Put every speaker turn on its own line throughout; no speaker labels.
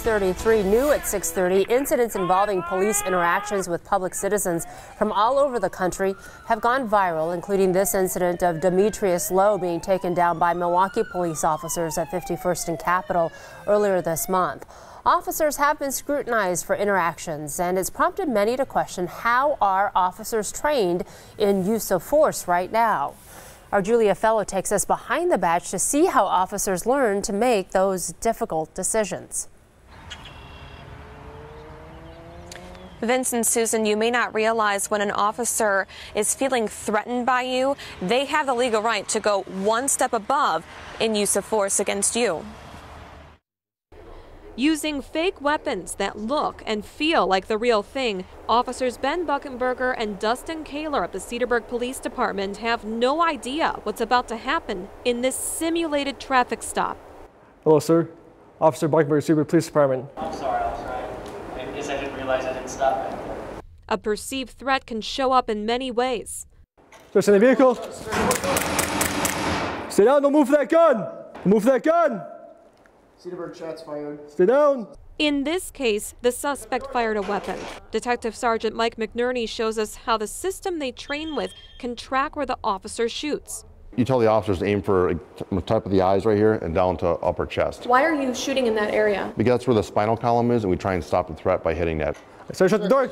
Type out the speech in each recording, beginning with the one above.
6:33, new at 6:30, incidents involving police interactions with public citizens from all over the country have gone viral, including this incident of Demetrius Lowe being taken down by Milwaukee police officers at 51st and Capitol earlier this month. Officers have been scrutinized for interactions, and it's prompted many to question how are officers trained in use of force right now. Our Julia Fellow takes us behind the badge to see how officers learn to make those difficult decisions.
Vince and Susan, you may not realize when an officer is feeling threatened by you, they have the legal right to go one step above in use of force against you. Using fake weapons that look and feel like the real thing, officers Ben Buckenberger and Dustin Kaler of the Cedarburg Police Department have no idea what's about to happen in this simulated traffic stop.
Hello, sir. Officer Buckenberger, Cedarburg Police Department.
I'm sorry. I guess I didn't realize I didn't stop it.
A perceived threat can show up in many ways.
Just in the vehicle. Stay down, don't move for that gun. Move for that gun.
Cedarburg, shots fired.
Stay down.
In this case, the suspect fired a weapon. Detective Sergeant Mike McNerney shows us how the system they train with can track where the officer shoots.
You tell the officers to aim for the top of the eyes right here and down to upper chest.
Why are you shooting in that area?
Because that's where the spinal column is, and we try and stop the threat by hitting that.
Sir, shut the door.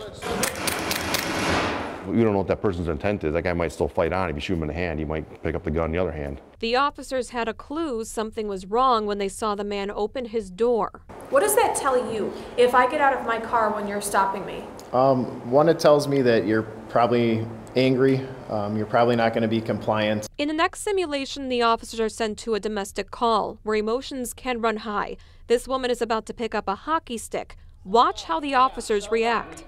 We don't know what that person's intent is. That guy might still fight on. If you shoot him in the hand, he might pick up the gun in the other hand.
The officers had a clue something was wrong when they saw the man open his door.
What does that tell you if I get out of my car when you're stopping me?
One, it tells me that you're probably angry. You're probably not going to be compliant.
In the next simulation, the officers are sent to a domestic call where emotions can run high. This woman is about to pick up a hockey stick. Watch how the officers react.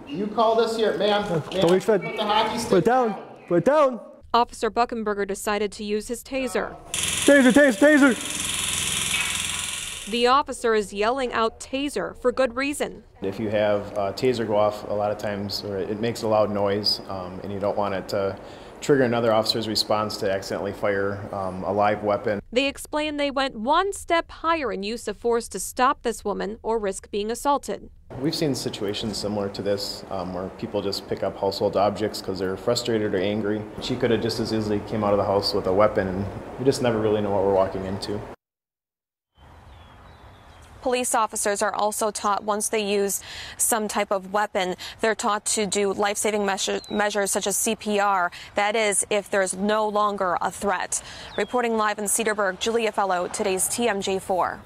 You call this here, ma'am.
Don't reach for it.
Put the hockey stick
Put it down. Put it down.
Officer Buckenberger decided to use his taser.
Taser, taser, taser.
The officer is yelling out taser for good reason.
If you have a taser go off a lot of times, or it makes a loud noise, and you don't want it to trigger another officer's response to accidentally fire a live weapon.
They explain they went one step higher in use of force to stop this woman or risk being assaulted.
We've seen situations similar to this where people just pick up household objects because they're frustrated or angry. She could have just as easily came out of the house with a weapon, and we just never really know what we're walking into.
Police officers are also taught once they use some type of weapon, they're taught to do life-saving measures such as CPR. That is, if there's no longer a threat. Reporting live in Cedarburg, Julia Fellow, today's TMJ4.